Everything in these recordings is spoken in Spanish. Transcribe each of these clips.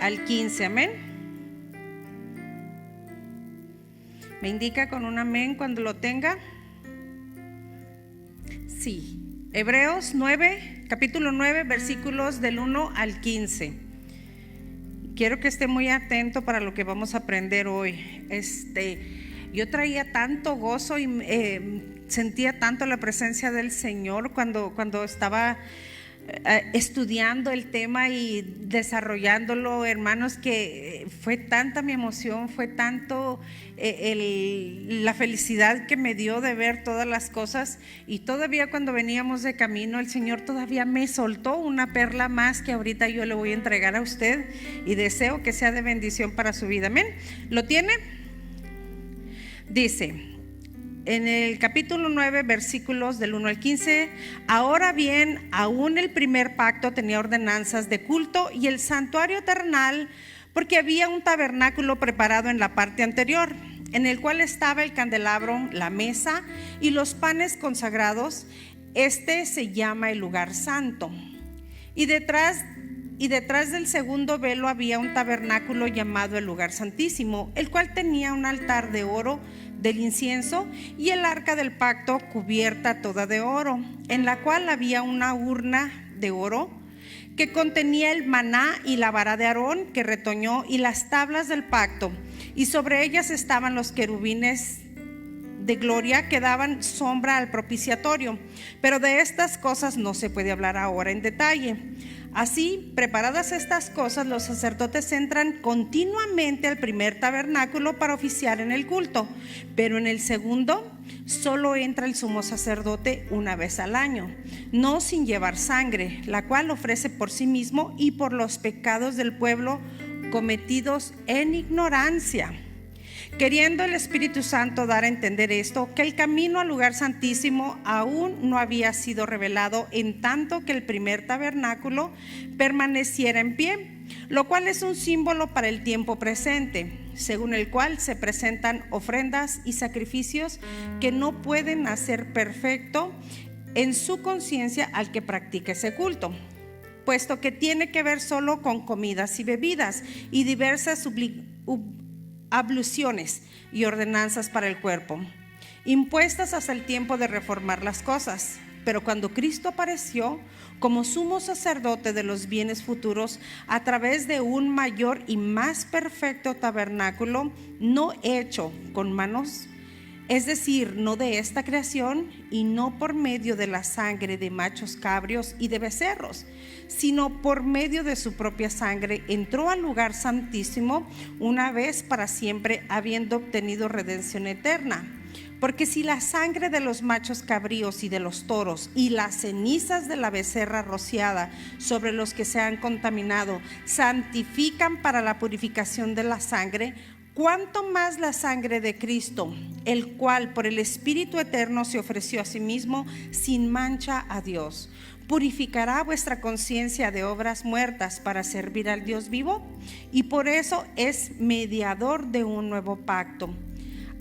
al 15, amén. ¿Me indica con un amén cuando lo tenga? Sí. Hebreos 9, capítulo 9, versículos del 1 al 15. Quiero que esté muy atento para lo que vamos a aprender hoy. Yo traía tanto gozo y sentía tanto la presencia del Señor cuando estaba estudiando el tema y desarrollándolo, hermanos, que fue tanta mi emoción, fue tanto la felicidad que me dio de ver todas las cosas. Y todavía cuando veníamos de camino, el Señor todavía me soltó una perla más que ahorita yo le voy a entregar a usted y deseo que sea de bendición para su vida, amén. ¿Lo tiene? Dice en el capítulo 9, versículos del 1 al 15: ahora bien, aún el primer pacto tenía ordenanzas de culto y el santuario terrenal, porque había un tabernáculo preparado en la parte anterior, en el cual estaba el candelabro, la mesa y los panes consagrados. Este se llama el lugar santo. Y detrás del segundo velo había un tabernáculo llamado el lugar santísimo, el cual tenía un altar de oro del incienso y el arca del pacto cubierta toda de oro, en la cual había una urna de oro que contenía el maná y la vara de Aarón que retoñó y las tablas del pacto, y sobre ellas estaban los querubines de gloria que daban sombra al propiciatorio. Pero de estas cosas no se puede hablar ahora en detalle. Así, preparadas estas cosas, los sacerdotes entran continuamente al primer tabernáculo para oficiar en el culto, pero en el segundo solo entra el sumo sacerdote una vez al año, no sin llevar sangre, la cual ofrece por sí mismo y por los pecados del pueblo cometidos en ignorancia. Queriendo el Espíritu Santo dar a entender esto, que el camino al lugar santísimo aún no había sido revelado, en tanto que el primer tabernáculo permaneciera en pie, lo cual es un símbolo para el tiempo presente, según el cual se presentan ofrendas y sacrificios que no pueden hacer perfecto en su conciencia al que practica ese culto, puesto que tiene que ver solo con comidas y bebidas y diversas abluciones y ordenanzas para el cuerpo, impuestas hasta el tiempo de reformar las cosas. Pero cuando Cristo apareció como sumo sacerdote de los bienes futuros, a través de un mayor y más perfecto tabernáculo, no hecho con manos, es decir, no de esta creación, y no por medio de la sangre de machos cabrios y de becerros, sino por medio de su propia sangre, entró al lugar santísimo una vez para siempre, habiendo obtenido redención eterna. Porque si la sangre de los machos cabríos y de los toros y las cenizas de la becerra rociada sobre los que se han contaminado santifican para la purificación de la sangre, cuánto más la sangre de Cristo, el cual por el Espíritu eterno se ofreció a sí mismo sin mancha a Dios, purificará vuestra conciencia de obras muertas para servir al Dios vivo. Y por eso es mediador de un nuevo pacto,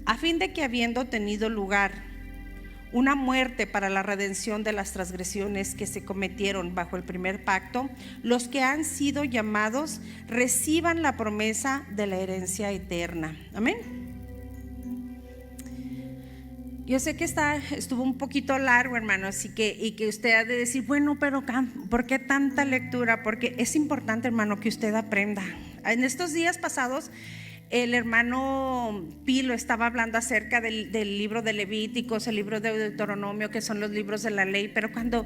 a fin de que, habiendo tenido lugar una muerte para la redención de las transgresiones que se cometieron bajo el primer pacto, los que han sido llamados reciban la promesa de la herencia eterna. Amén. Yo sé que estuvo un poquito largo, hermanos, y que usted ha de decir, bueno, pero ¿por qué tanta lectura? Porque es importante, hermano, que usted aprenda. En estos días pasados, el hermano Pilo estaba hablando acerca del libro de Levíticos, el libro de Deuteronomio, que son los libros de la ley. Pero cuando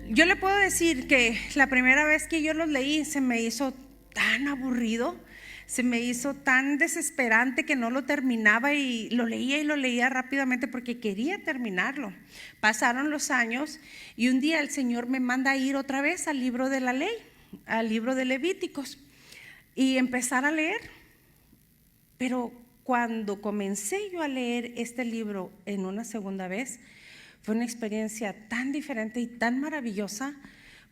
yo le puedo decir que la primera vez que yo los leí, se me hizo tan aburrido, se me hizo tan desesperante que no lo terminaba, y lo leía rápidamente porque quería terminarlo. Pasaron los años y un día el Señor me manda a ir otra vez al libro de la ley, al libro de Levíticos, y empezar a leer. Pero cuando comencé yo a leer este libro en una segunda vez, fue una experiencia tan diferente y tan maravillosa,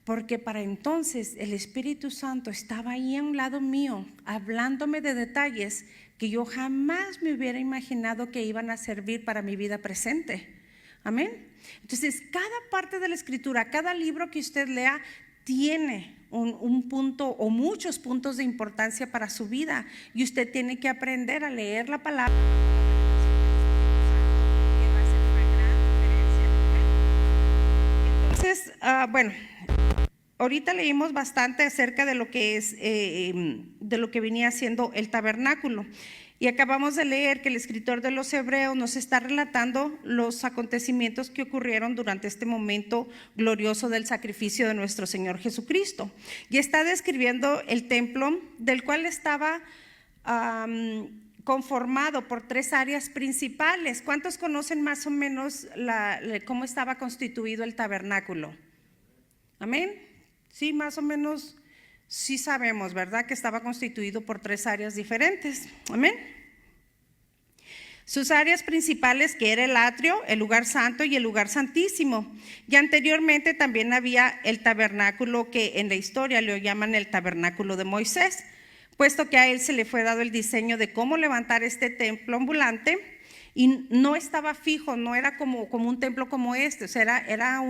porque para entonces el Espíritu Santo estaba ahí a un lado mío, hablándome de detalles que yo jamás me hubiera imaginado que iban a servir para mi vida presente. Amén. Entonces, cada parte de la Escritura, cada libro que usted lea, tiene un punto o muchos puntos de importancia para su vida, y usted tiene que aprender a leer la palabra. Entonces, bueno, ahorita leímos bastante acerca de lo que es, de lo que venía siendo el tabernáculo. Y acabamos de leer que el escritor de los Hebreos nos está relatando los acontecimientos que ocurrieron durante este momento glorioso del sacrificio de nuestro Señor Jesucristo. Y está describiendo el templo, del cual estaba conformado por 3 áreas principales. ¿Cuántos conocen más o menos cómo estaba constituido el tabernáculo? Amén. Sí, más o menos. Sí sabemos, ¿verdad? Que estaba constituido por 3 áreas diferentes. Amén. Sus áreas principales, que era el atrio, el lugar santo y el lugar santísimo. Y anteriormente también había el tabernáculo, que en la historia lo llaman el tabernáculo de Moisés, puesto que a él se le fue dado el diseño de cómo levantar este templo ambulante, y no estaba fijo, no era como un templo como este, o sea, era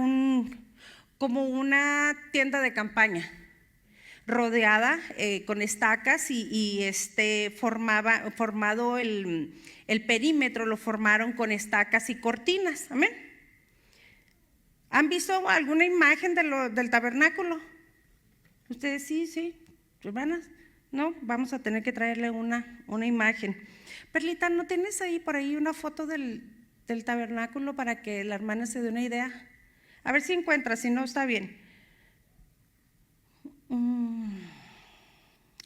como una tienda de campaña, rodeada con estacas, y formado el perímetro lo formaron con estacas y cortinas. Amén. ¿Han visto alguna imagen del tabernáculo? Ustedes sí, hermanas. No, vamos a tener que traerle una imagen. Perlita, ¿no tienes ahí por ahí una foto del tabernáculo para que la hermana se dé una idea? A ver si encuentra, si no está bien.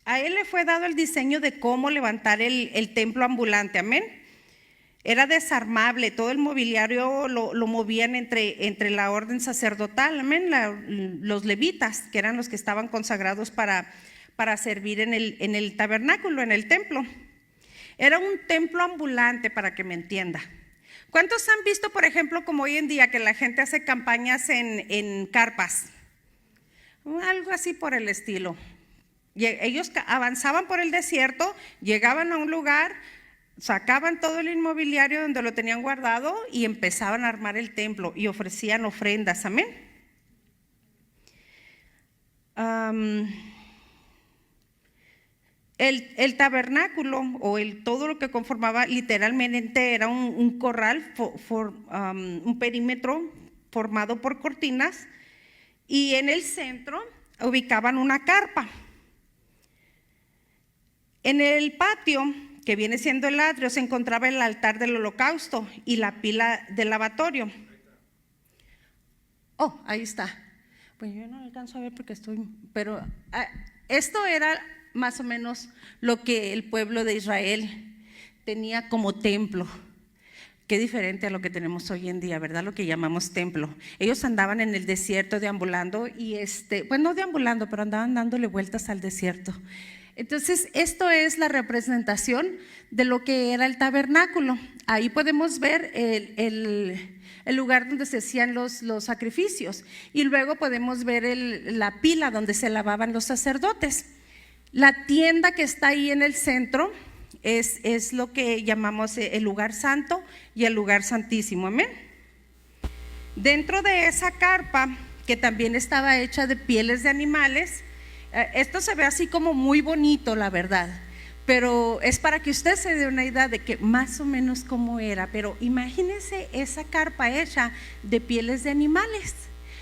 A él le fue dado el diseño de cómo levantar el templo ambulante. Amén. Era desarmable, todo el mobiliario lo movían entre la orden sacerdotal. Amén. Los levitas, que eran los que estaban consagrados para servir en el tabernáculo, en el templo. Era un templo ambulante, para que me entienda. ¿Cuántos han visto, por ejemplo, como hoy en día, que la gente hace campañas en carpas? Algo así por el estilo. Ellos avanzaban por el desierto, llegaban a un lugar, sacaban todo el inmobiliario donde lo tenían guardado y empezaban a armar el templo y ofrecían ofrendas. Amén. El tabernáculo, o todo lo que conformaba, literalmente era un corral, un perímetro formado por cortinas, y en el centro ubicaban una carpa. En el patio, que viene siendo el atrio, se encontraba el altar del holocausto y la pila del lavatorio. Oh, ahí está. Pues yo no alcanzo a ver porque pero esto era más o menos lo que el pueblo de Israel tenía como templo. Qué diferente a lo que tenemos hoy en día, ¿verdad? Lo que llamamos templo. Ellos andaban en el desierto deambulando, y pues no deambulando, pero andaban dándole vueltas al desierto. Entonces, esto es la representación de lo que era el tabernáculo. Ahí podemos ver el lugar donde se hacían los sacrificios, y luego podemos ver la pila donde se lavaban los sacerdotes. La tienda que está ahí en el centro es lo que llamamos el lugar santo y el lugar santísimo. Amén. Dentro de esa carpa, que también estaba hecha de pieles de animales, esto se ve así como muy bonito, la verdad, pero es para que usted se dé una idea de que más o menos cómo era. Pero imagínese esa carpa hecha de pieles de animales.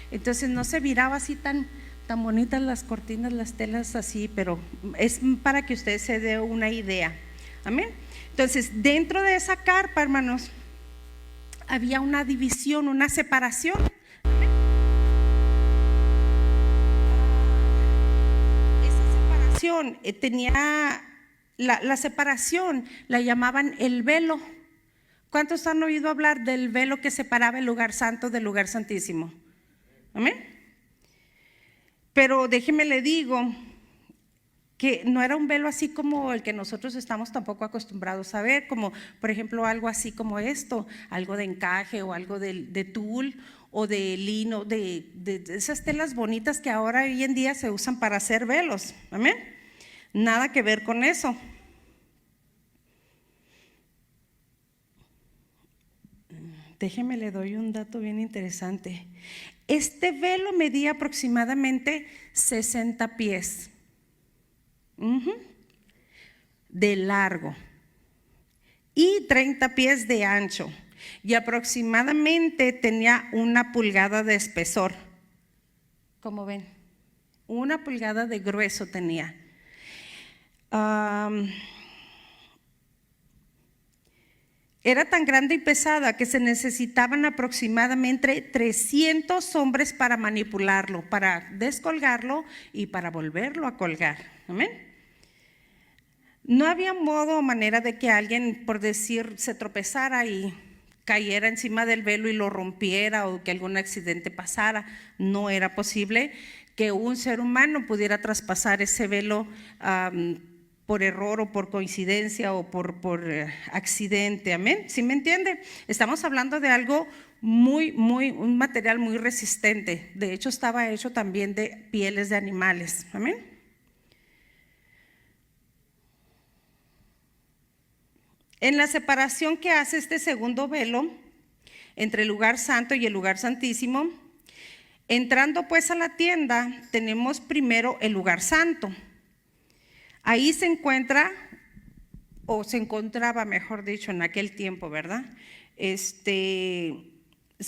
Entonces no se miraba así tan bonitas las cortinas, las telas así, pero es para que usted se dé una idea. Amén. Entonces, dentro de esa carpa, hermanos, había una división, una separación. Amén. Esa separación tenía la separación, la llamaban el velo. ¿Cuántos han oído hablar del velo que separaba el lugar santo del lugar santísimo? Amén. Pero déjeme le digo que no era un velo así como el que nosotros estamos tampoco acostumbrados a ver, como por ejemplo algo así como esto, algo de encaje o algo de tul o de lino, de esas telas bonitas que ahora hoy en día se usan para hacer velos. Amén. Nada que ver con eso. Déjeme le doy un dato bien interesante. Este velo medía aproximadamente 60 pies de largo y 30 pies de ancho, y aproximadamente tenía 1 pulgada de espesor. Como ven, 1 pulgada de grueso tenía. Era tan grande y pesada que se necesitaban aproximadamente 300 hombres para manipularlo, para descolgarlo y para volverlo a colgar. Amén. No había modo o manera de que alguien, por decir, se tropezara y cayera encima del velo y lo rompiera, o que algún accidente pasara. No era posible que un ser humano pudiera traspasar ese velo por error o por coincidencia o por accidente. Amén. ¿Sí me entiende? Estamos hablando de algo un material muy resistente. De hecho, estaba hecho también de pieles de animales. Amén. En la separación que hace este segundo velo entre el lugar santo y el lugar santísimo, entrando pues a la tienda, tenemos primero el lugar santo. Ahí se encuentra, o se encontraba, mejor dicho, en aquel tiempo, ¿verdad? Se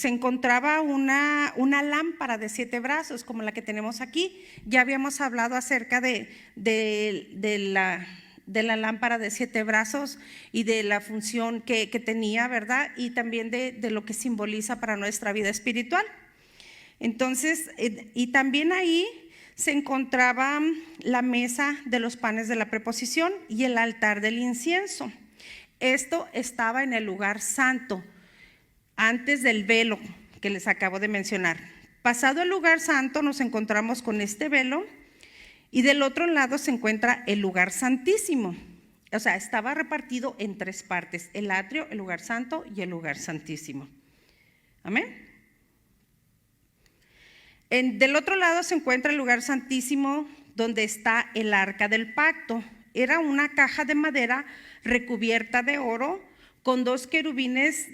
encontraba una lámpara de 7 brazos, como la que tenemos aquí. Ya habíamos hablado acerca de la lámpara de 7 brazos y de la función que tenía, ¿verdad? Y también de lo que simboliza para nuestra vida espiritual. Entonces, y también ahí se encontraba la mesa de los panes de la preposición y el altar del incienso. Esto estaba en el lugar santo, antes del velo que les acabo de mencionar. Pasado el lugar santo, nos encontramos con este velo, y del otro lado se encuentra el lugar santísimo. O sea, estaba repartido en 3 partes: el atrio, el lugar santo y el lugar santísimo. Amén. Del otro lado se encuentra el lugar santísimo, donde está el arca del pacto. Era una caja de madera recubierta de oro, con 2 querubines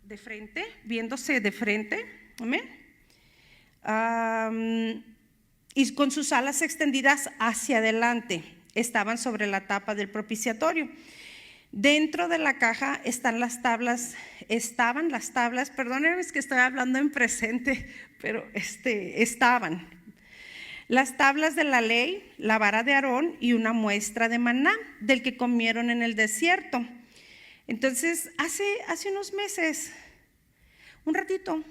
de frente, viéndose de frente. Amén. Y con sus alas extendidas hacia adelante. Estaban sobre la tapa del propiciatorio. Dentro de la caja estaban las tablas, perdónenme, es que estoy hablando en presente, pero estaban las tablas de la ley, la vara de Aarón y una muestra de maná, del que comieron en el desierto. Entonces, hace unos meses, un ratito,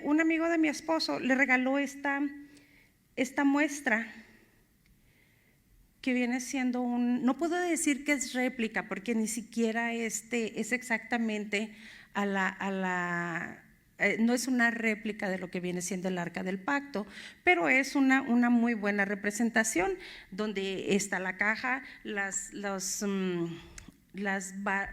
un amigo de mi esposo le regaló esta muestra, que viene siendo no puedo decir que es réplica, porque ni siquiera es exactamente no es una réplica de lo que viene siendo el arca del pacto, pero es una muy buena representación, donde está la caja, las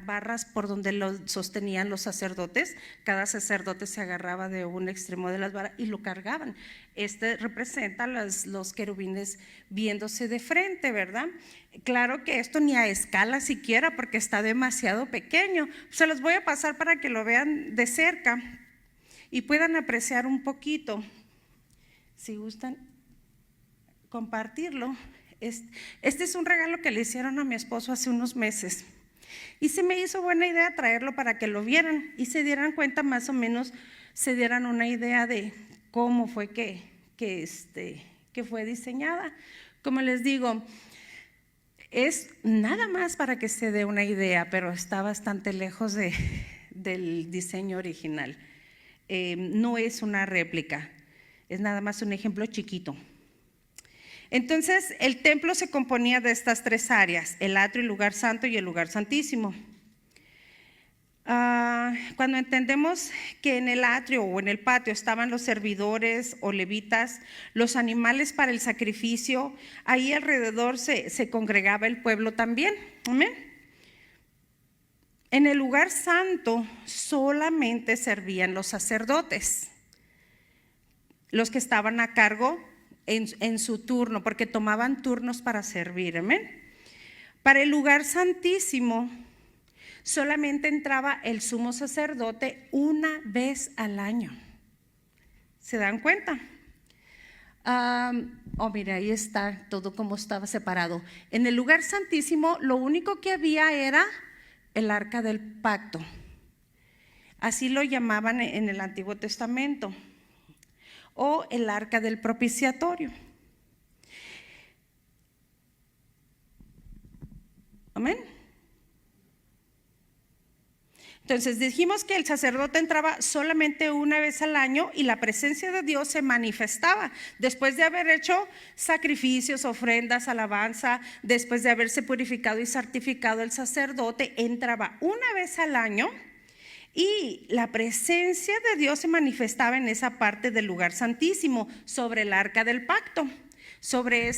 barras por donde lo sostenían los sacerdotes. Cada sacerdote se agarraba de un extremo de las barras y lo cargaban. Representa los querubines viéndose de frente, ¿verdad? Claro que esto ni a escala siquiera, porque está demasiado pequeño. Se los voy a pasar para que lo vean de cerca y puedan apreciar un poquito. Si gustan compartirlo. Este es un regalo que le hicieron a mi esposo hace unos meses, y se me hizo buena idea traerlo para que lo vieran y se dieran cuenta, más o menos se dieran una idea de cómo fue que fue diseñada. Como les digo, es nada más para que se dé una idea, pero está bastante lejos del diseño original. No es una réplica, es nada más un ejemplo chiquito. Entonces, el templo se componía de estas 3 áreas: el atrio, el lugar santo y el lugar santísimo. Cuando entendemos que en el atrio o en el patio estaban los servidores o levitas, los animales para el sacrificio, ahí alrededor se congregaba el pueblo también. Amén. En el lugar santo solamente servían los sacerdotes, los que estaban a cargo en su turno, porque tomaban turnos para servir. Amén. Para el lugar santísimo solamente entraba el sumo sacerdote una vez al año. ¿Se dan cuenta? Mira, ahí está todo como estaba separado. En el lugar santísimo lo único que había era el arca del pacto. Así lo llamaban en el Antiguo Testamento, o el arca del propiciatorio. Amén. Entonces dijimos que el sacerdote entraba solamente una vez al año y la presencia de Dios se manifestaba después de haber hecho sacrificios, ofrendas, alabanza. Después de haberse purificado y santificado, el sacerdote entraba una vez al año y la presencia de Dios se manifestaba en esa parte del lugar santísimo, sobre el arca del pacto, sobre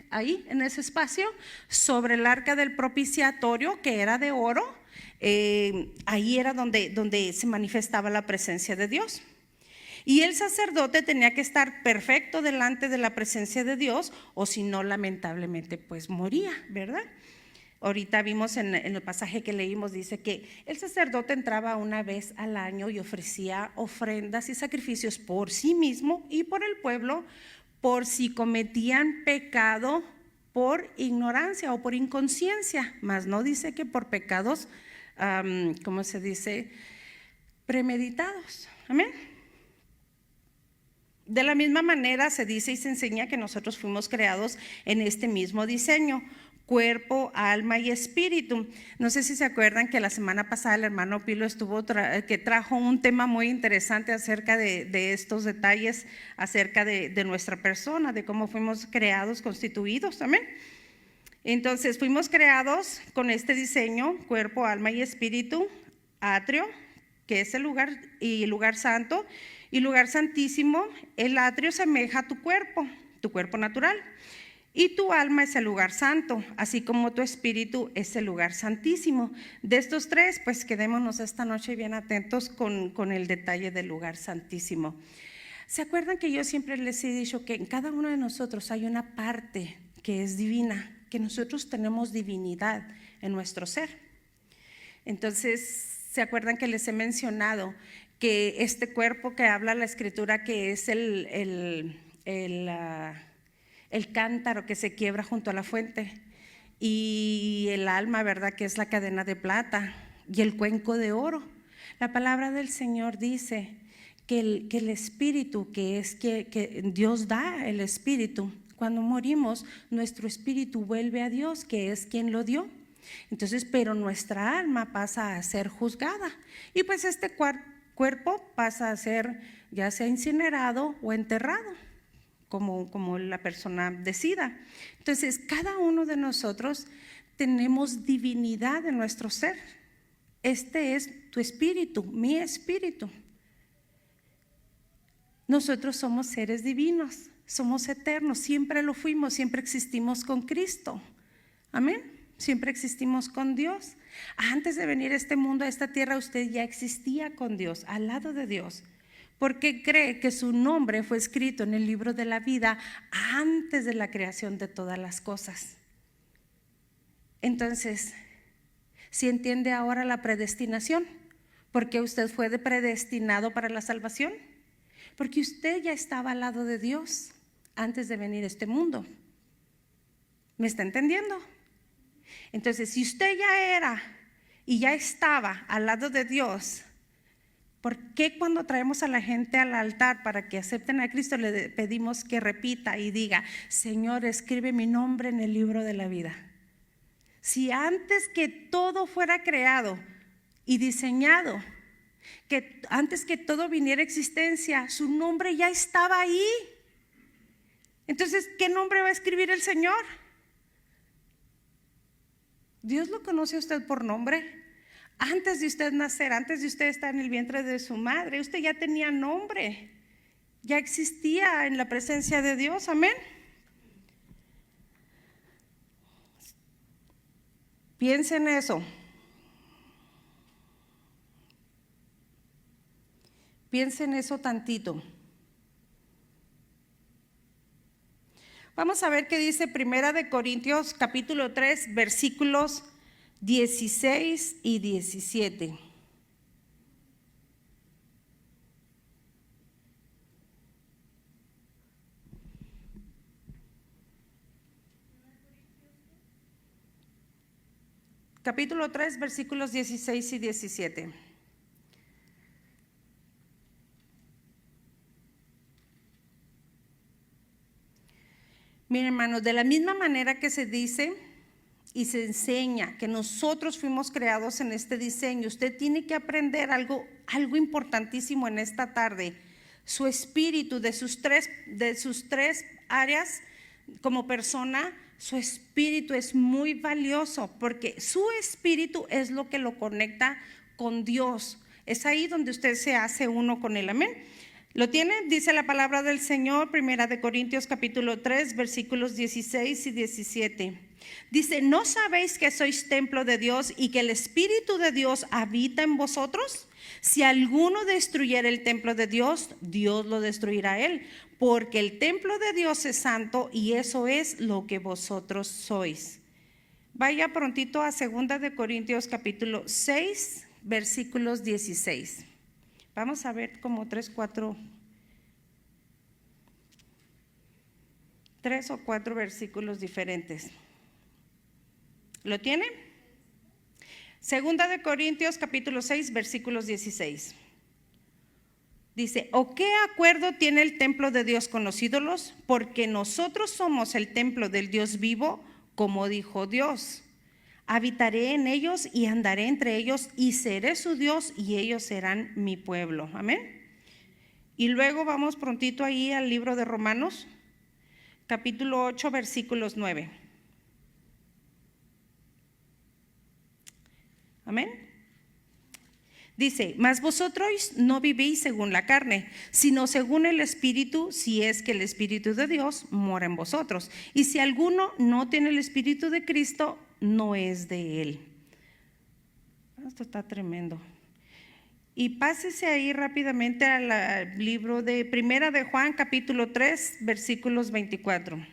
ahí en ese espacio, sobre el arca del propiciatorio, que era de oro. Ahí era donde se manifestaba la presencia de Dios. Y el sacerdote tenía que estar perfecto delante de la presencia de Dios, o si no, lamentablemente pues moría, ¿verdad? Ahorita vimos en el pasaje que leímos, dice que el sacerdote entraba una vez al año y ofrecía ofrendas y sacrificios por sí mismo y por el pueblo, por si cometían pecado por ignorancia o por inconsciencia, mas no dice que por pecados, ¿cómo se dice? Premeditados. Amén. De la misma manera se dice y se enseña que nosotros fuimos creados en este mismo diseño: cuerpo, alma y espíritu. No sé si se acuerdan que la semana pasada el hermano Pilo que trajo un tema muy interesante acerca de estos detalles, acerca de nuestra persona, de cómo fuimos creados, constituidos. Amén. Entonces fuimos creados con este diseño: cuerpo, alma y espíritu, atrio, que es el lugar, y lugar santo y lugar santísimo. El atrio semeja a tu cuerpo natural, y tu alma es el lugar santo, así como tu espíritu es el lugar santísimo. De estos tres, pues quedémonos esta noche bien atentos con el detalle del lugar santísimo. ¿Se acuerdan que yo siempre les he dicho que en cada uno de nosotros hay una parte que es divina, que nosotros tenemos divinidad en nuestro ser? Entonces, ¿se acuerdan que les he mencionado que este cuerpo que habla la Escritura, que es el cántaro que se quiebra junto a la fuente, y el alma, ¿verdad?, que es la cadena de plata, y el cuenco de oro? La palabra del Señor dice que el espíritu, que es que Dios da el espíritu, cuando morimos nuestro espíritu vuelve a Dios, que es quien lo dio. Entonces, pero nuestra alma pasa a ser juzgada, y pues este cuerpo pasa a ser ya sea incinerado o enterrado, como la persona decida. Entonces, cada uno de nosotros tenemos divinidad en nuestro ser. Este es tu espíritu, mi espíritu. Nosotros somos seres divinos, somos eternos, siempre lo fuimos, siempre existimos con Cristo. Amén. Siempre existimos con Dios. Antes de venir a este mundo, a esta tierra, usted ya existía con Dios, al lado de Dios, porque cree que su nombre fue escrito en el libro de la vida antes de la creación de todas las cosas. Entonces, ¿sí entiende ahora la predestinación? ¿Por qué usted fue predestinado para la salvación? Porque usted ya estaba al lado de Dios antes de venir a este mundo. ¿Me está entendiendo? Entonces, si usted ya era y ya estaba al lado de Dios, ¿por qué cuando traemos a la gente al altar para que acepten a Cristo le pedimos que repita y diga: Señor, escribe mi nombre en el libro de la vida? Si antes que todo fuera creado y diseñado, que antes que todo viniera a existencia, su nombre ya estaba ahí. Entonces, ¿qué nombre va a escribir el Señor? Dios lo conoce a usted por nombre. Antes de usted nacer, antes de usted estar en el vientre de su madre, usted ya tenía nombre, ya existía en la presencia de Dios. Amén. Piensa en eso. Piensa en eso tantito. Vamos a ver qué dice Primera de Corintios capítulo 3 versículos 16 y 17. capítulo 3, versículos 16 y 17. Miren, hermanos, de la misma manera que se dice y se enseña que nosotros fuimos creados en este diseño, usted tiene que aprender algo importantísimo en esta tarde. Su espíritu, de sus tres áreas como persona, su espíritu es muy valioso, porque su espíritu es lo que lo conecta con Dios. Es ahí donde usted se hace uno con él. Amén. ¿Lo tiene? Dice la palabra del Señor, Primera de Corintios capítulo 3, versículos 16 y 17. Dice: ¿no sabéis que sois templo de Dios y que el Espíritu de Dios habita en vosotros? Si alguno destruyera el templo de Dios, Dios lo destruirá a él, porque el templo de Dios es santo y eso es lo que vosotros sois. Vaya prontito a Segunda de Corintios capítulo 6, versículos 16. Vamos a ver como 3 o 4 versículos diferentes. ¿Lo tiene? Segunda de Corintios capítulo 6, versículos 16. Dice: ¿o qué acuerdo tiene el templo de Dios con los ídolos? Porque nosotros somos el templo del Dios vivo, como dijo Dios: habitaré en ellos y andaré entre ellos y seré su Dios y ellos serán mi pueblo. Amén. Y luego vamos prontito ahí al libro de Romanos, capítulo 8, versículos 9. Amén. Dice: mas vosotros no vivís según la carne, sino según el Espíritu, si es que el Espíritu de Dios mora en vosotros. Y si alguno no tiene el Espíritu de Cristo, no es de él. Esto está tremendo. Y pásese ahí rápidamente al libro de Primera de Juan, capítulo 3, versículos 24.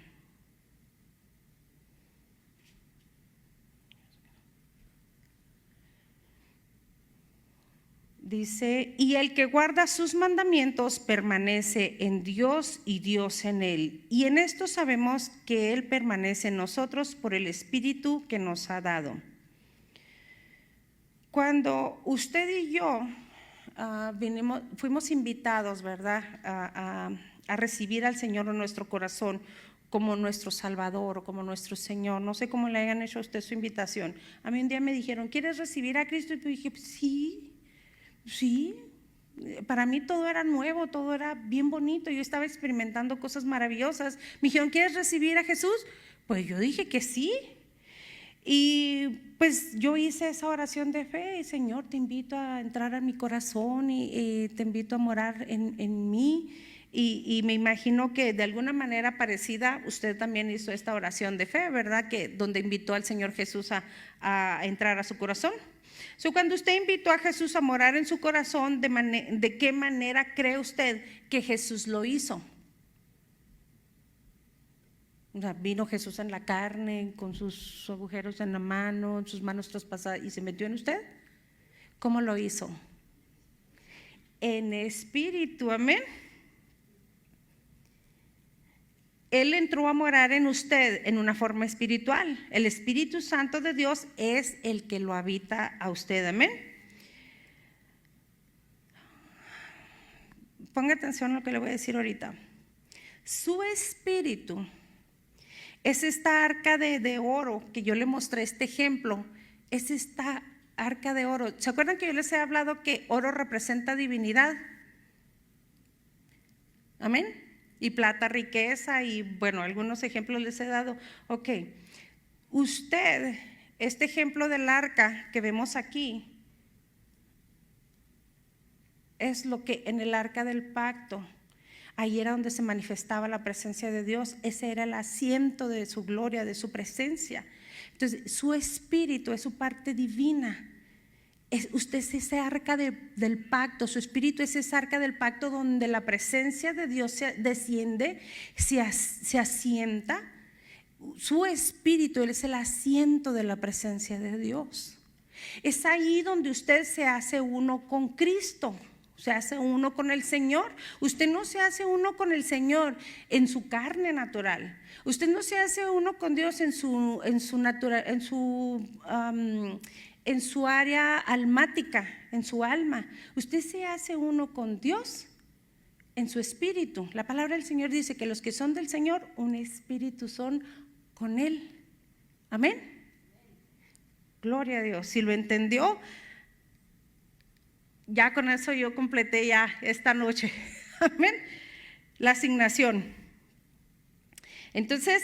Dice: y el que guarda sus mandamientos permanece en Dios y Dios en él. Y en esto sabemos que él permanece en nosotros por el Espíritu que nos ha dado. Cuando usted y yo fuimos invitados, ¿verdad?, a recibir al Señor en nuestro corazón como nuestro Salvador o como nuestro Señor. No sé cómo le hayan hecho a usted su invitación. A mí un día me dijeron: ¿quieres recibir a Cristo? Y yo dije: sí. Para mí todo era nuevo, todo era bien bonito. Yo estaba experimentando cosas maravillosas. Me dijeron: ¿quieres recibir a Jesús? Pues yo dije que sí. Y pues yo hice esa oración de fe: Señor, te invito a entrar a mi corazón y te invito a morar en mí. Y me imagino que de alguna manera parecida usted también hizo esta oración de fe, ¿verdad? Que donde invitó al Señor Jesús a entrar a su corazón. Cuando usted invitó a Jesús a morar en su corazón, ¿de qué manera cree usted que Jesús lo hizo? O sea, vino Jesús en la carne, con sus agujeros en la mano, sus manos traspasadas, y se metió en usted. ¿Cómo lo hizo? En espíritu, amén. Él entró a morar en usted en una forma espiritual. El Espíritu Santo de Dios es el que lo habita a usted, amén. Ponga atención a lo que le voy a decir ahorita. Su espíritu es esta arca de oro que yo le mostré, este ejemplo. Es esta arca de oro. ¿Se acuerdan que yo les he hablado que oro representa divinidad? Amén. Y plata, riqueza, y bueno, algunos ejemplos les he dado. Ok, usted, este ejemplo del arca que vemos aquí, es lo que en el arca del pacto, ahí era donde se manifestaba la presencia de Dios. Ese era el asiento de su gloria, de su presencia. Entonces, su espíritu es su parte divina. Usted es ese arca del pacto, su espíritu es esa arca del pacto donde la presencia de Dios se desciende, se asienta. Su espíritu es el asiento de la presencia de Dios. Es ahí donde usted se hace uno con Cristo. se hace uno con el Señor. Usted no se hace uno con el Señor en su carne natural. Usted no se hace uno con Dios en su área almática, en su alma. Usted se hace uno con Dios en su espíritu. La palabra del Señor dice que los que son del Señor, un espíritu son con Él. Amén. Gloria a Dios. Si lo entendió, ya con eso yo completé ya esta noche. Amén. La asignación. Entonces,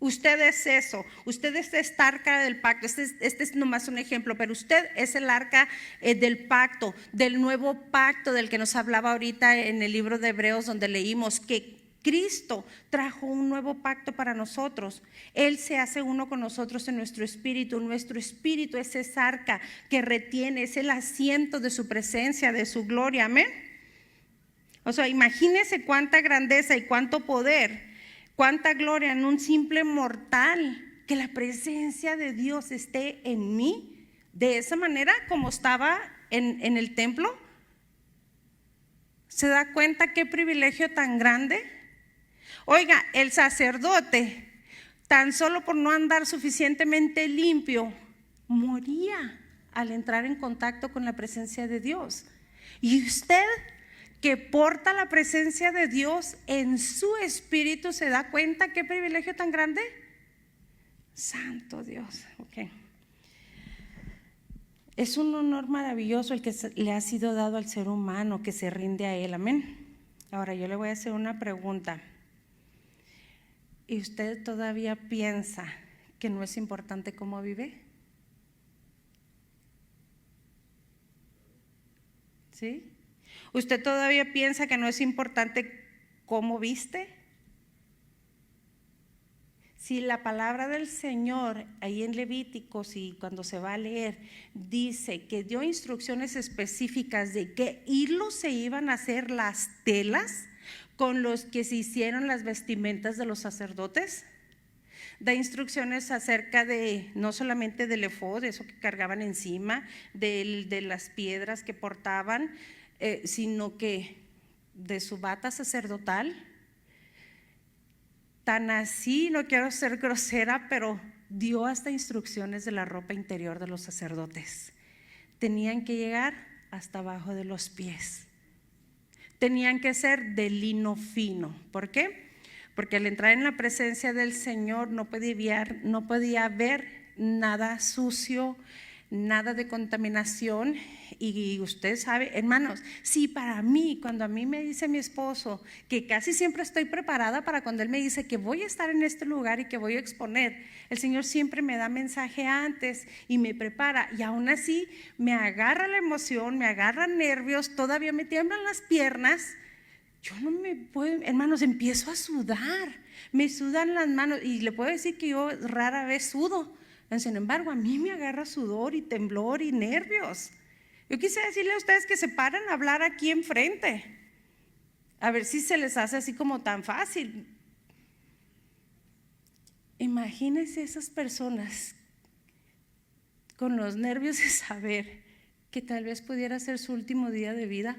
usted es eso. Usted es esta arca del pacto. Este es nomás un ejemplo, pero usted es el arca del pacto, del nuevo pacto del que nos hablaba ahorita en el libro de Hebreos, donde leímos que Cristo trajo un nuevo pacto para nosotros. Él se hace uno con nosotros en nuestro espíritu. Nuestro espíritu es esa arca que retiene, es el asiento de su presencia, de su gloria. Amén. O sea, imagínese cuánta grandeza y cuánto poder, cuánta gloria en un simple mortal, que la presencia de Dios esté en mí de esa manera como estaba en el templo. ¿Se da cuenta qué privilegio tan grande? Oiga, el sacerdote, tan solo por no andar suficientemente limpio, moría al entrar en contacto con la presencia de Dios. Y usted, que porta la presencia de Dios en su espíritu, ¿se da cuenta qué privilegio tan grande? Santo Dios. Ok. Es un honor maravilloso el que le ha sido dado al ser humano, que se rinde a Él. Amén. Ahora yo le voy a hacer una pregunta. ¿Y usted todavía piensa que no es importante cómo vive? ¿Sí? ¿Usted todavía piensa que no es importante cómo viste? Si la palabra del Señor ahí en Levíticos, y cuando se va a leer, dice que dio instrucciones específicas de qué hilos se iban a hacer las telas con los que se hicieron las vestimentas de los sacerdotes, da instrucciones acerca de no solamente del efod, eso que cargaban encima, de las piedras que portaban, sino que de su bata sacerdotal. Tan así, no quiero ser grosera, pero dio hasta instrucciones de la ropa interior de los sacerdotes. Tenían que llegar hasta abajo de los pies. Tenían que ser de lino fino. ¿Por qué? Porque al entrar en la presencia del Señor no podía haber nada sucio, nada de contaminación. Y usted sabe, hermanos, si para mí, cuando a mí me dice mi esposo que casi siempre estoy preparada para cuando él me dice que voy a estar en este lugar y que voy a exponer, el Señor siempre me da mensaje antes y me prepara, y aún así me agarra la emoción, me agarran nervios, todavía me tiemblan las piernas. Yo no me puedo, hermanos, empiezo a sudar, me sudan las manos, y le puedo decir que yo rara vez sudo. Sin embargo, a mí me agarra sudor y temblor y nervios. Yo quise decirle a ustedes que se paran a hablar aquí enfrente, a ver si se les hace así como tan fácil. Imagínense esas personas con los nervios de saber que tal vez pudiera ser su último día de vida,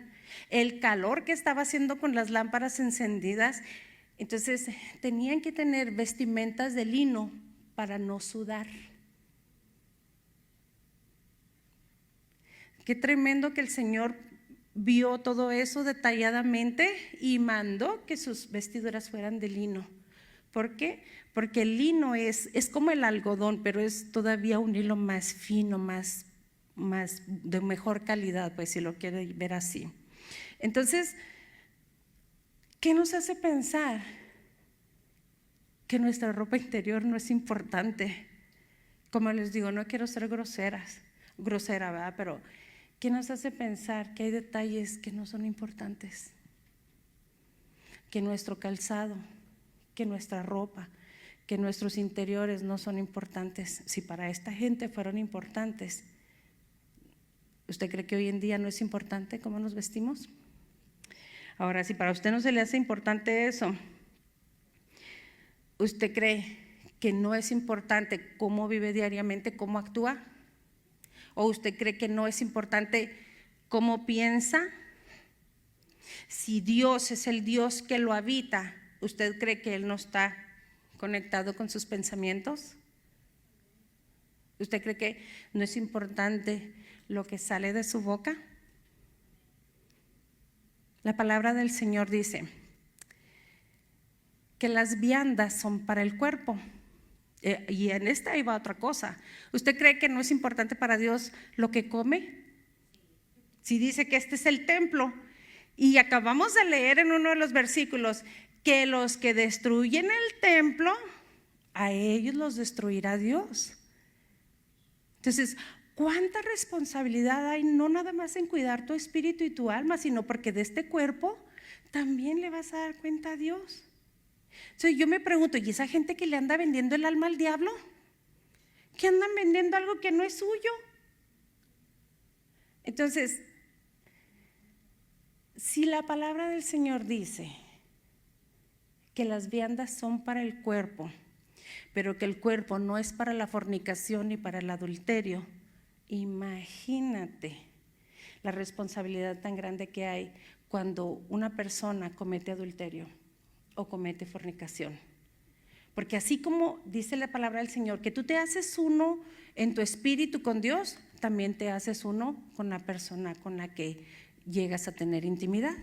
el calor que estaba haciendo con las lámparas encendidas. Entonces tenían que tener vestimentas de lino para no sudar. Qué tremendo que el Señor vio todo eso detalladamente y mandó que sus vestiduras fueran de lino. ¿Por qué? Porque el lino es como el algodón, pero es todavía un hilo más fino, más de mejor calidad, pues, si lo quiere ver así. Entonces, ¿qué nos hace pensar que nuestra ropa interior no es importante? Como les digo, no quiero ser grosera, ¿verdad? Pero ¿qué nos hace pensar que hay detalles que no son importantes? Que nuestro calzado, que nuestra ropa, que nuestros interiores no son importantes. Si para esta gente fueron importantes, ¿usted cree que hoy en día no es importante cómo nos vestimos? Ahora, si para usted no se le hace importante eso, ¿usted cree que no es importante cómo vive diariamente, cómo actúa? ¿O usted cree que no es importante cómo piensa. Si Dios es el Dios que lo habita, ¿usted cree que Él no está conectado con sus pensamientos? ¿Usted cree que no es importante lo que sale de su boca? La palabra del Señor dice que las viandas son para el cuerpo. Y en esta iba otra cosa. ¿Usted cree que no es importante para Dios lo que come? Si dice que este es el templo, y acabamos de leer en uno de los versículos que los que destruyen el templo, a ellos los destruirá Dios. Entonces, ¿cuánta responsabilidad hay? No nada más en cuidar tu espíritu y tu alma, sino porque de este cuerpo también le vas a dar cuenta a Dios. Entonces yo me pregunto, ¿y esa gente que le anda vendiendo el alma al diablo? ¿Que andan vendiendo algo que no es suyo? Entonces, si la palabra del Señor dice que las viandas son para el cuerpo, pero que el cuerpo no es para la fornicación ni para el adulterio, imagínate la responsabilidad tan grande que hay cuando una persona comete adulterio o comete fornicación. Porque así como dice la palabra del Señor, que tú te haces uno en tu espíritu con Dios, también te haces uno con la persona con la que llegas a tener intimidad.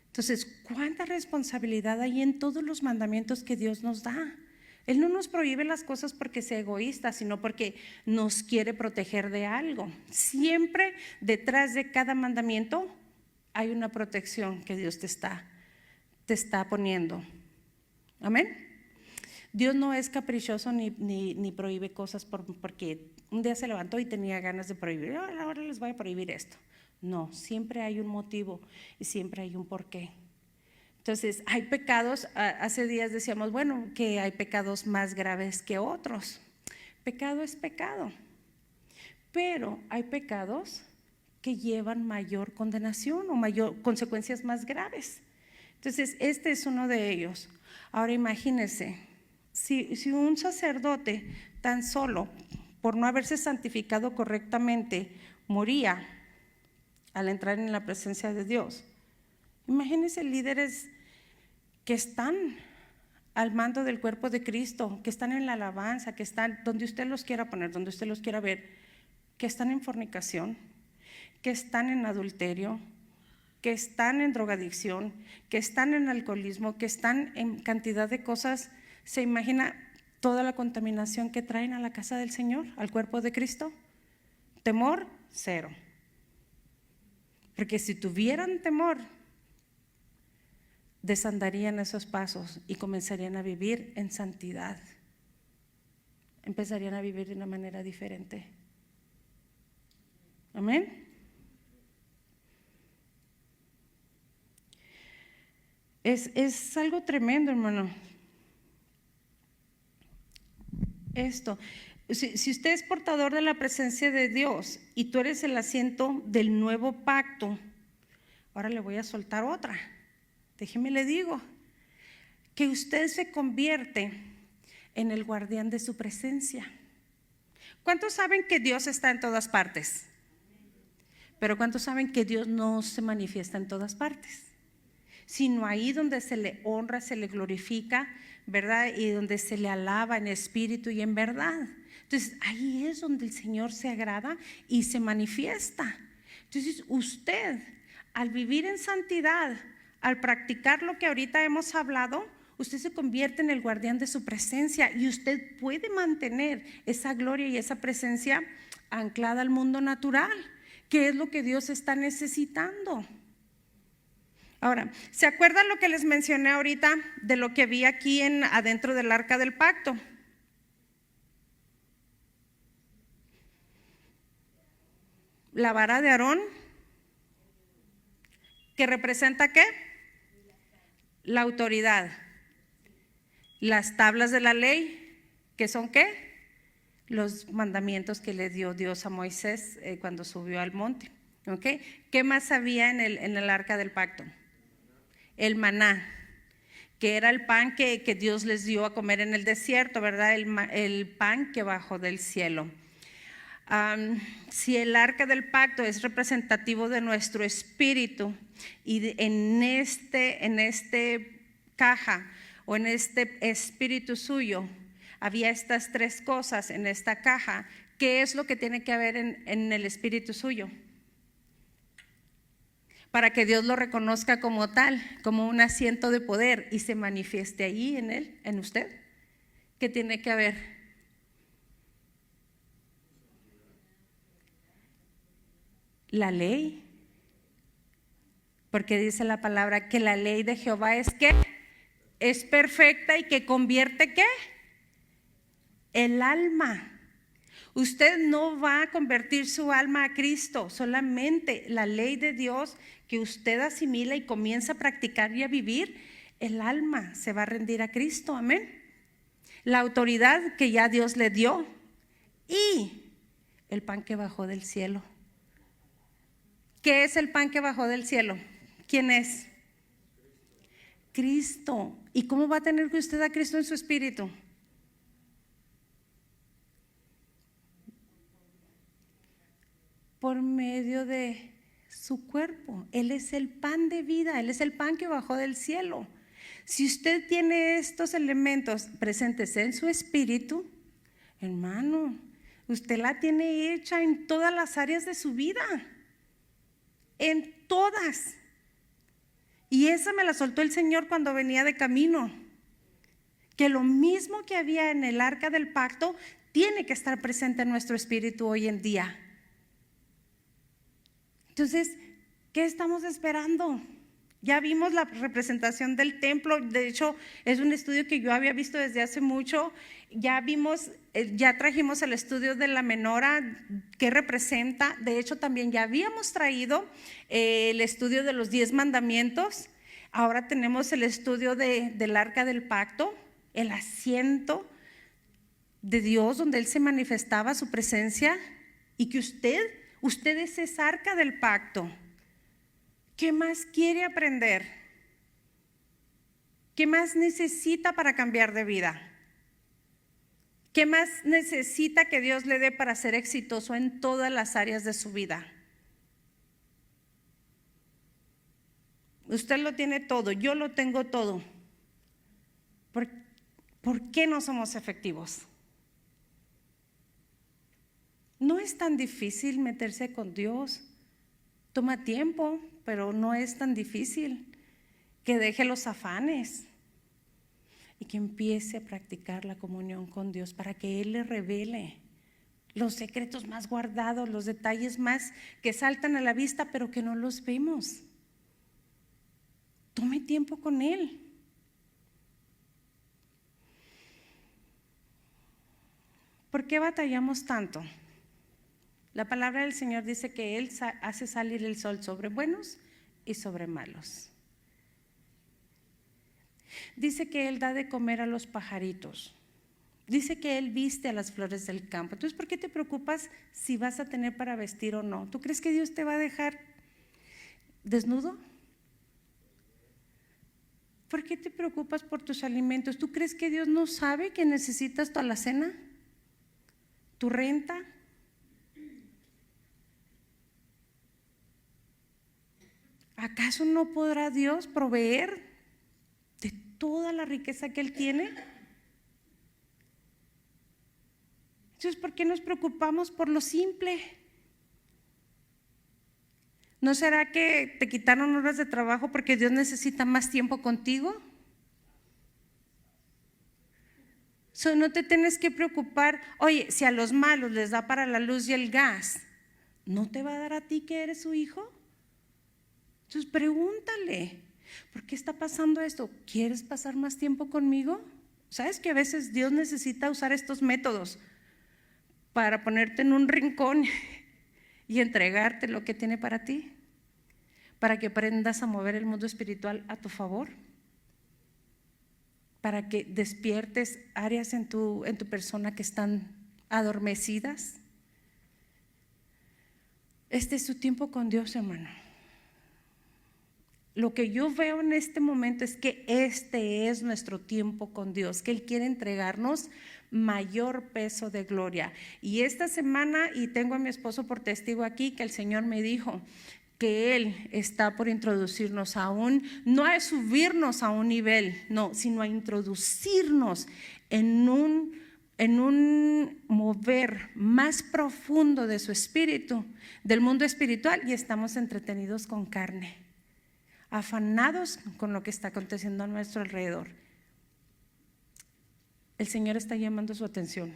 Entonces, ¿cuánta responsabilidad hay en todos los mandamientos que Dios nos da? Él no nos prohíbe las cosas porque sea egoísta, sino porque nos quiere proteger de algo. Siempre detrás de cada mandamiento hay una protección que Dios te está poniendo. Amén. Dios no es caprichoso ni prohíbe cosas porque un día se levantó y tenía ganas de prohibir. Ahora les voy a prohibir esto. No, siempre hay un motivo y siempre hay un porqué. Entonces, hay pecados, hace días decíamos, bueno, que hay pecados más graves que otros. Pecado es pecado, pero hay pecados que llevan mayor condenación o mayor consecuencias más graves. Entonces, este es uno de ellos. Ahora imagínense, si un sacerdote tan solo por no haberse santificado correctamente moría al entrar en la presencia de Dios, imagínense líderes que están al mando del cuerpo de Cristo, que están en la alabanza, que están donde usted los quiera poner, donde usted los quiera ver, que están en fornicación, que están en adulterio, que están en drogadicción, que están en alcoholismo, que están en cantidad de cosas. ¿Se imagina toda la contaminación que traen a la casa del Señor, al cuerpo de Cristo? Temor, cero. Porque si tuvieran temor, desandarían esos pasos y comenzarían a vivir en santidad. Empezarían a vivir de una manera diferente. Amén. Es algo tremendo, hermano. Esto, si usted es portador de la presencia de Dios y tú eres el asiento del nuevo pacto, ahora le voy a soltar otra. Déjeme le digo que usted se convierte en el guardián de su presencia. ¿Cuántos saben que Dios está en todas partes? Pero ¿cuántos saben que Dios no se manifiesta en todas partes? Sino ahí donde se le honra, se le glorifica, ¿verdad? Y donde se le alaba en espíritu y en verdad. Entonces ahí es donde el Señor se agrada y se manifiesta. Entonces usted, al vivir en santidad, al practicar lo que ahorita hemos hablado, usted se convierte en el guardián de su presencia y usted puede mantener esa gloria y esa presencia anclada al mundo natural, que es lo que Dios está necesitando. Ahora, ¿se acuerdan lo que les mencioné ahorita de lo que vi aquí adentro del arca del pacto? La vara de Aarón, ¿que representa qué? La autoridad. Las tablas de la ley, ¿que son qué? Los mandamientos que le dio Dios a Moisés cuando subió al monte. ¿Okay? ¿Qué más había en el arca del pacto? El maná, que era el pan que Dios les dio a comer en el desierto, ¿verdad? El pan que bajó del cielo. Si el arca del pacto es representativo de nuestro espíritu y en este caja o en este espíritu suyo había estas tres cosas en esta caja, ¿qué es lo que tiene que haber en el espíritu suyo? Para que Dios lo reconozca como tal, como un asiento de poder y se manifieste ahí en él, en usted. ¿Qué tiene que haber? La ley. Porque dice la palabra que la ley de Jehová es ¿qué? Es perfecta y que convierte ¿qué? El alma. Usted no va a convertir su alma a Cristo, solamente la ley de Dios que usted asimila y comienza a practicar y a vivir, el alma se va a rendir a Cristo, amén. La autoridad que ya Dios le dio y el pan que bajó del cielo. ¿Qué es el pan que bajó del cielo? ¿Quién es? Cristo. ¿Y cómo va a tener usted a Cristo en su espíritu? Por medio de su cuerpo. Él es el pan de vida, Él es el pan que bajó del cielo. Si usted tiene estos elementos presentes en su espíritu, hermano, usted la tiene hecha en todas las áreas de su vida, en todas. Y esa me la soltó el Señor cuando venía de camino, que lo mismo que había en el arca del pacto tiene que estar presente en nuestro espíritu hoy en día. Entonces, ¿qué estamos esperando? Ya vimos la representación del templo. De hecho, es un estudio que yo había visto desde hace mucho. Ya vimos, ya trajimos el estudio de la menora, ¿qué representa? De hecho, también ya habíamos traído el estudio de los 10 mandamientos. Ahora tenemos el estudio del arca del pacto, el asiento de Dios donde Él se manifestaba su presencia, y que usted es esa arca del pacto. ¿Qué más quiere aprender? ¿Qué más necesita para cambiar de vida? ¿Qué más necesita que Dios le dé para ser exitoso en todas las áreas de su vida? Usted lo tiene todo, yo lo tengo todo. ¿Por qué no somos efectivos? No es tan difícil meterse con Dios. Toma tiempo, pero no es tan difícil. Que deje los afanes y que empiece a practicar la comunión con Dios para que Él le revele los secretos más guardados, los detalles más que saltan a la vista, pero que no los vemos. Tome tiempo con Él. ¿Por qué batallamos tanto? La palabra del Señor dice que Él hace salir el sol sobre buenos y sobre malos. Dice que Él da de comer a los pajaritos. Dice que Él viste a las flores del campo. Entonces, ¿por qué te preocupas si vas a tener para vestir o no? ¿Tú crees que Dios te va a dejar desnudo? ¿Por qué te preocupas por tus alimentos? ¿Tú crees que Dios no sabe que necesitas tu alacena? ¿Tu renta? ¿Acaso no podrá Dios proveer de toda la riqueza que Él tiene? Entonces, ¿por qué nos preocupamos por lo simple? ¿No será que te quitaron horas de trabajo porque Dios necesita más tiempo contigo? No te tienes que preocupar. Oye, si a los malos les da para la luz y el gas, ¿no te va a dar a ti que eres su hijo? Entonces pregúntale, ¿por qué está pasando esto? ¿Quieres pasar más tiempo conmigo? ¿Sabes que a veces Dios necesita usar estos métodos para ponerte en un rincón y entregarte lo que tiene para ti? Para que aprendas a mover el mundo espiritual a tu favor, para que despiertes áreas en tu persona que están adormecidas. Este es tu tiempo con Dios, hermano. lo que yo veo en este momento es que este es nuestro tiempo con Dios, que Él quiere entregarnos mayor peso de gloria. Y esta semana, y tengo a mi esposo por testigo aquí, que el Señor me dijo que Él está por introducirnos no a subirnos a un nivel, no, sino a introducirnos en un mover más profundo de su espíritu, del mundo espiritual, y estamos entretenidos con carne, afanados con lo que está aconteciendo a nuestro alrededor. El Señor está llamando su atención.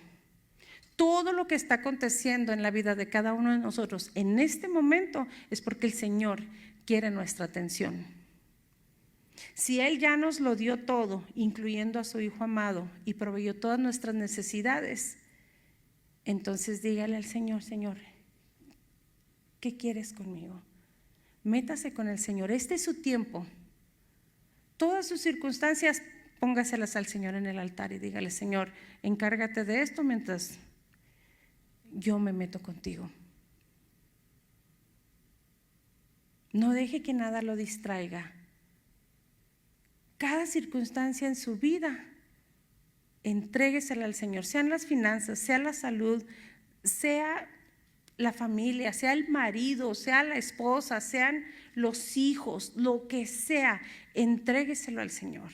Todo lo que está aconteciendo en la vida de cada uno de nosotros en este momento es porque el Señor quiere nuestra atención. Si Él ya nos lo dio todo, incluyendo a su Hijo amado, y proveyó todas nuestras necesidades, entonces dígale al Señor: Señor, ¿qué quieres conmigo? Métase con el Señor, este es su tiempo. Todas sus circunstancias, póngaselas al Señor en el altar y dígale: Señor, encárgate de esto mientras yo me meto contigo. No deje que nada lo distraiga. Cada circunstancia en su vida, entréguesela al Señor, sean las finanzas, sea la salud, sea la familia, sea el marido, sea la esposa, sean los hijos, lo que sea, entrégueselo al Señor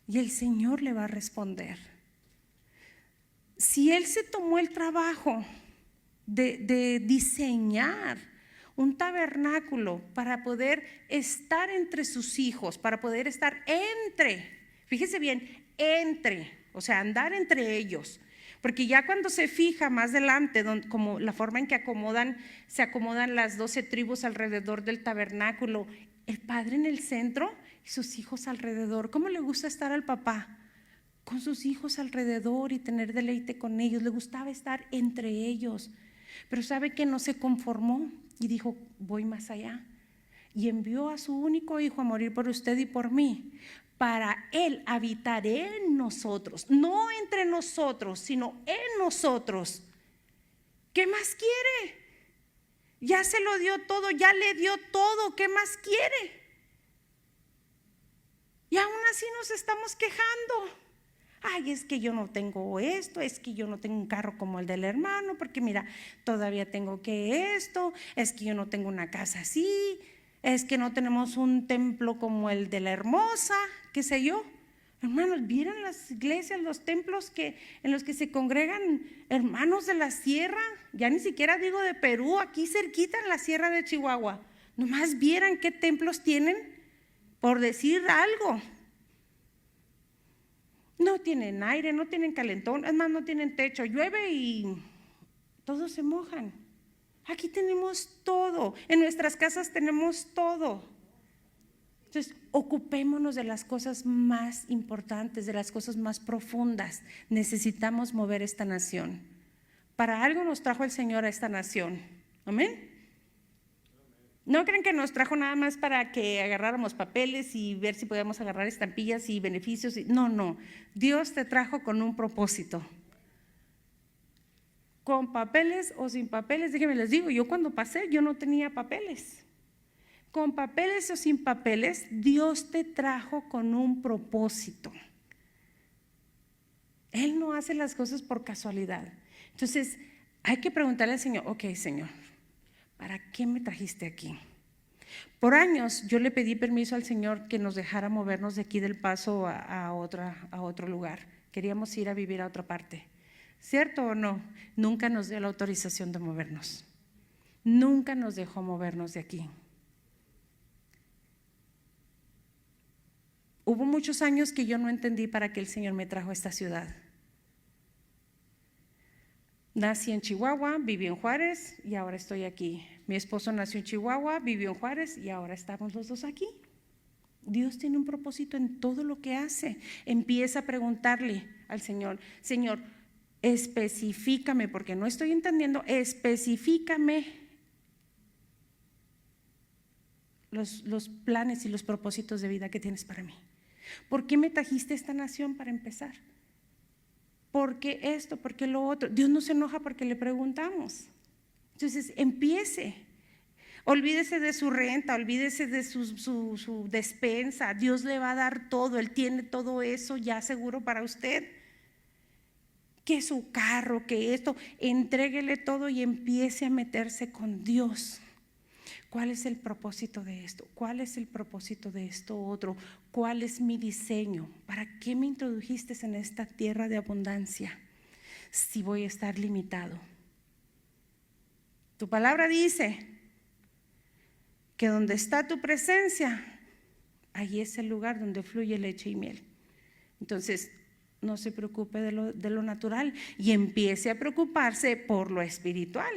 y el Señor le va a responder. Si Él se tomó el trabajo de diseñar un tabernáculo para poder estar entre sus hijos, para poder estar fíjese bien, o sea, andar entre ellos. Porque ya cuando se fija más adelante, como la forma en que se acomodan las 12 tribus alrededor del tabernáculo, el padre en el centro y sus hijos alrededor. ¿Cómo le gusta estar al papá? Con sus hijos alrededor y tener deleite con ellos. Le gustaba estar entre ellos. Pero sabe que no se conformó y dijo: voy más allá. Y envió a su único hijo a morir por usted y por mí, para Él habitar en nosotros, no entre nosotros, sino en nosotros. ¿Qué más quiere? Ya se lo dio todo, ya le dio todo. ¿Qué más quiere? Y aún así nos estamos quejando. Ay, es que yo no tengo esto, es que yo no tengo un carro como el del hermano, porque mira, todavía tengo que esto, es que yo no tengo una casa así, es que no tenemos un templo como el de la hermosa, qué sé yo. Hermanos, ¿vieron las iglesias, los templos en los que se congregan hermanos de la sierra? Ya ni siquiera digo de Perú, aquí cerquita en la sierra de Chihuahua. Nomás vieran qué templos tienen, por decir algo. No tienen aire, no tienen calentón, es más, no tienen techo, llueve y todos se mojan. Aquí tenemos todo, en nuestras casas tenemos todo. Entonces, ocupémonos de las cosas más importantes, de las cosas más profundas. Necesitamos mover esta nación. Para algo nos trajo el Señor a esta nación. Amén. ¿No creen que nos trajo nada más para que agarráramos papeles y ver si podíamos agarrar estampillas y beneficios? No. Dios te trajo con un propósito. Con papeles o sin papeles, déjenme les digo, yo cuando pasé, yo no tenía papeles. Con papeles o sin papeles, Dios te trajo con un propósito. Él no hace las cosas por casualidad. Entonces, hay que preguntarle al Señor: ok, Señor, ¿para qué me trajiste aquí? Por años yo le pedí permiso al Señor que nos dejara movernos de aquí del Paso a otro lugar. Queríamos ir a vivir a otra parte. ¿Cierto o no? Nunca nos dio la autorización de movernos. Nunca nos dejó movernos de aquí. Hubo muchos años que yo no entendí para qué el Señor me trajo a esta ciudad. Nací en Chihuahua, viví en Juárez y ahora estoy aquí. Mi esposo nació en Chihuahua, vivió en Juárez y ahora estamos los dos aquí. Dios tiene un propósito en todo lo que hace. Empieza a preguntarle al Señor: Señor, especifícame, porque no estoy entendiendo, especifícame los planes y los propósitos de vida que tienes para mí. ¿Por qué me trajiste a esta nación para empezar? ¿Por qué esto? ¿Por qué lo otro? Dios no se enoja porque le preguntamos. Entonces empiece. Olvídese de su renta, olvídese de su despensa. Dios le va a dar todo, Él tiene todo eso ya seguro para usted. Que su carro, que esto, entréguele todo y empiece a meterse con Dios. ¿Cuál es el propósito de esto? ¿Cuál es el propósito de esto otro? ¿Cuál es mi diseño? ¿Para qué me introdujiste en esta tierra de abundancia si voy a estar limitado? Tu palabra dice que donde está tu presencia, ahí es el lugar donde fluye leche y miel. Entonces, no se preocupe de lo natural y empiece a preocuparse por lo espiritual.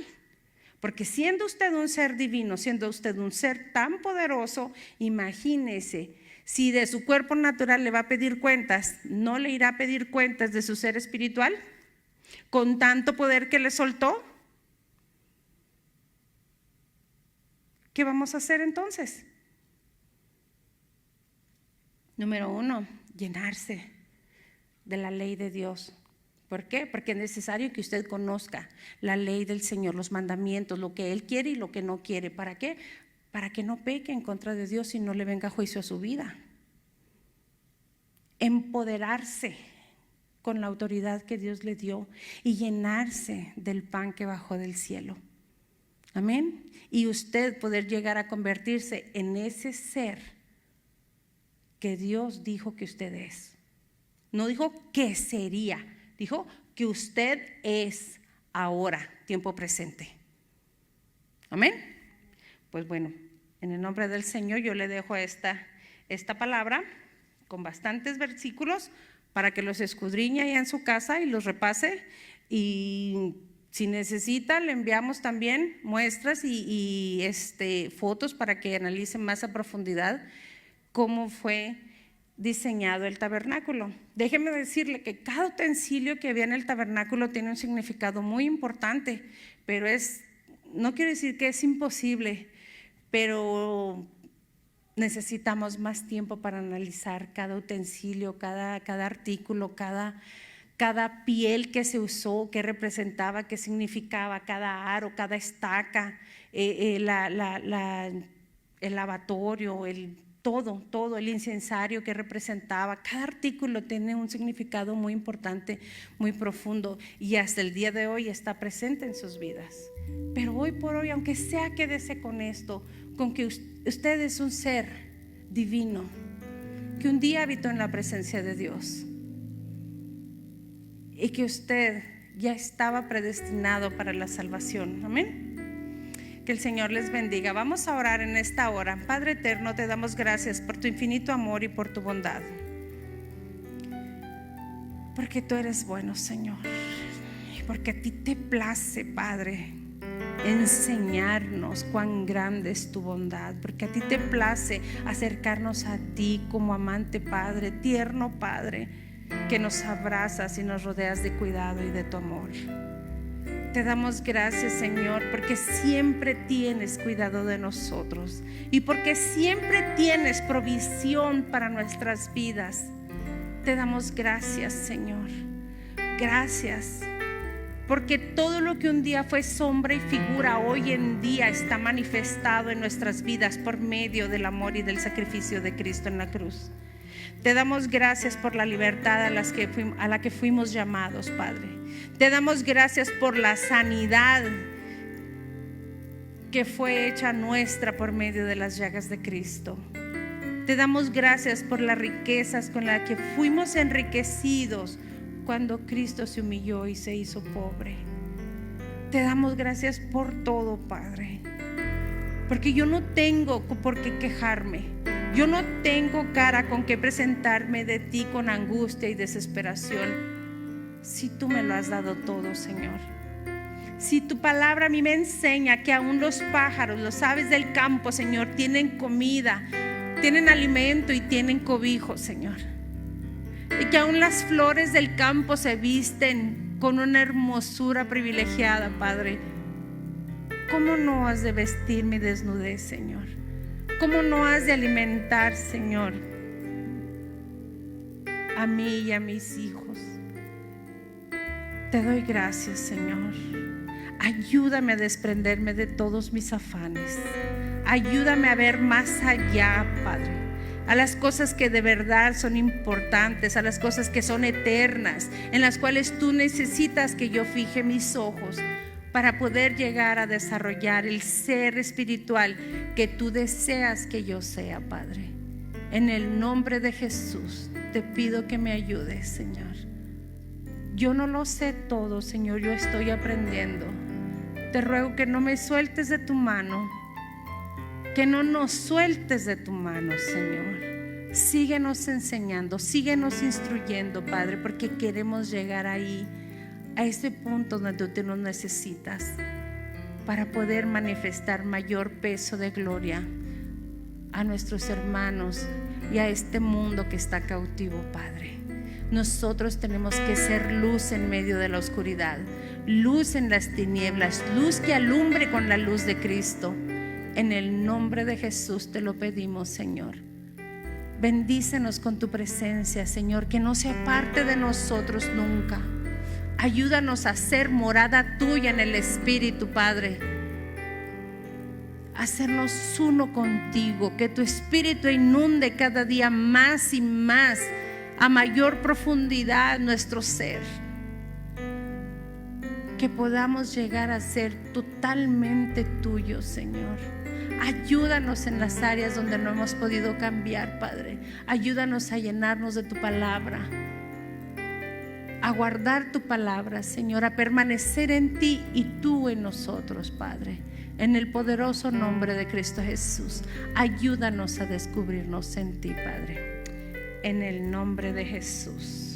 Porque siendo usted un ser divino, siendo usted un ser tan poderoso, imagínese, si de su cuerpo natural le va a pedir cuentas, ¿no le irá a pedir cuentas de su ser espiritual? Con tanto poder que le soltó. ¿Qué vamos a hacer entonces? Número 1, llenarse de la ley de Dios. ¿Por qué? Porque es necesario que usted conozca la ley del Señor, los mandamientos, lo que Él quiere y lo que no quiere. ¿Para qué? Para que no peque en contra de Dios y no le venga juicio a su vida. Empoderarse con la autoridad que Dios le dio y llenarse del pan que bajó del cielo. Amén. Y usted poder llegar a convertirse en ese ser que Dios dijo que usted es. No dijo que sería, dijo que usted es ahora, tiempo presente. Amén. Pues bueno, en el nombre del Señor yo le dejo esta palabra con bastantes versículos para que los escudriñe ahí en su casa y los repase. Y si necesita, le enviamos también muestras y fotos para que analicen más a profundidad cómo fue diseñado el tabernáculo. Déjeme decirle que cada utensilio que había en el tabernáculo tiene un significado muy importante, pero no quiero decir que es imposible, pero necesitamos más tiempo para analizar cada utensilio, cada artículo, cada piel que se usó, qué representaba, qué significaba, cada aro, cada estaca, el lavatorio, todo el incensario que representaba. Cada artículo tiene un significado muy importante, muy profundo, y hasta el día de hoy está presente en sus vidas. Pero hoy por hoy, aunque sea, quédese con esto, con que usted es un ser divino, que un día habitó en la presencia de Dios y que usted ya estaba predestinado para la salvación. Amén. Que el Señor les bendiga. Vamos a orar en esta hora. Padre eterno, te damos gracias por tu infinito amor y por tu bondad, porque tú eres bueno, Señor, y porque a ti te place, Padre, enseñarnos cuán grande es tu bondad, porque a ti te place acercarnos a ti como amante Padre, tierno Padre, que nos abrazas y nos rodeas de cuidado y de tu amor. Te damos gracias, Señor, porque siempre tienes cuidado de nosotros y porque siempre tienes provisión para nuestras vidas. Te damos gracias, Señor. Gracias, porque todo lo que un día fue sombra y figura, hoy en día está manifestado en nuestras vidas por medio del amor y del sacrificio de Cristo en la cruz. Te damos gracias por la libertad a la que fuimos llamados, Padre. Te damos gracias por la sanidad que fue hecha nuestra por medio de las llagas de Cristo. Te damos gracias por las riquezas con las que fuimos enriquecidos cuando Cristo se humilló y se hizo pobre. Te damos gracias por todo, Padre, porque yo no tengo por qué quejarme. Yo no tengo cara con que presentarme de ti con angustia y desesperación, si tú me lo has dado todo, Señor. Si tu palabra a mí me enseña que aún los pájaros, los aves del campo, Señor, tienen comida, tienen alimento y tienen cobijo, Señor, y que aún las flores del campo se visten con una hermosura privilegiada, Padre, ¿cómo no has de vestir mi desnudez, Señor? ¿Cómo no has de alimentar, Señor, a mí y a mis hijos? Te doy gracias, Señor. Ayúdame a desprenderme de todos mis afanes. Ayúdame a ver más allá, Padre, a las cosas que de verdad son importantes, a las cosas que son eternas, en las cuales tú necesitas que yo fije mis ojos para poder llegar a desarrollar el ser espiritual que tú deseas que yo sea, Padre. En el nombre de Jesús te pido que me ayudes, Señor. Yo no lo sé todo, Señor, yo estoy aprendiendo. Te ruego que no me sueltes de tu mano, que no nos sueltes de tu mano, Señor. Síguenos enseñando, síguenos instruyendo, Padre, porque queremos llegar ahí, a ese punto donde tú nos necesitas, para poder manifestar mayor peso de gloria a nuestros hermanos y a este mundo que está cautivo, Padre. Nosotros tenemos que ser luz en medio de la oscuridad, luz en las tinieblas, luz que alumbre con la luz de Cristo. En el nombre de Jesús te lo pedimos, Señor. Bendícenos con tu presencia, Señor, que no se aparte de nosotros nunca. Ayúdanos a ser morada tuya en el Espíritu, Padre. Hacernos uno contigo, que tu Espíritu inunde cada día más y más, a mayor profundidad, nuestro ser. Que podamos llegar a ser totalmente tuyos, Señor. Ayúdanos en las áreas donde no hemos podido cambiar, Padre. Ayúdanos a llenarnos de tu palabra, a guardar tu palabra, Señor, a permanecer en ti y tú en nosotros, Padre. En el poderoso nombre de Cristo Jesús, ayúdanos a descubrirnos en ti, Padre. En el nombre de Jesús.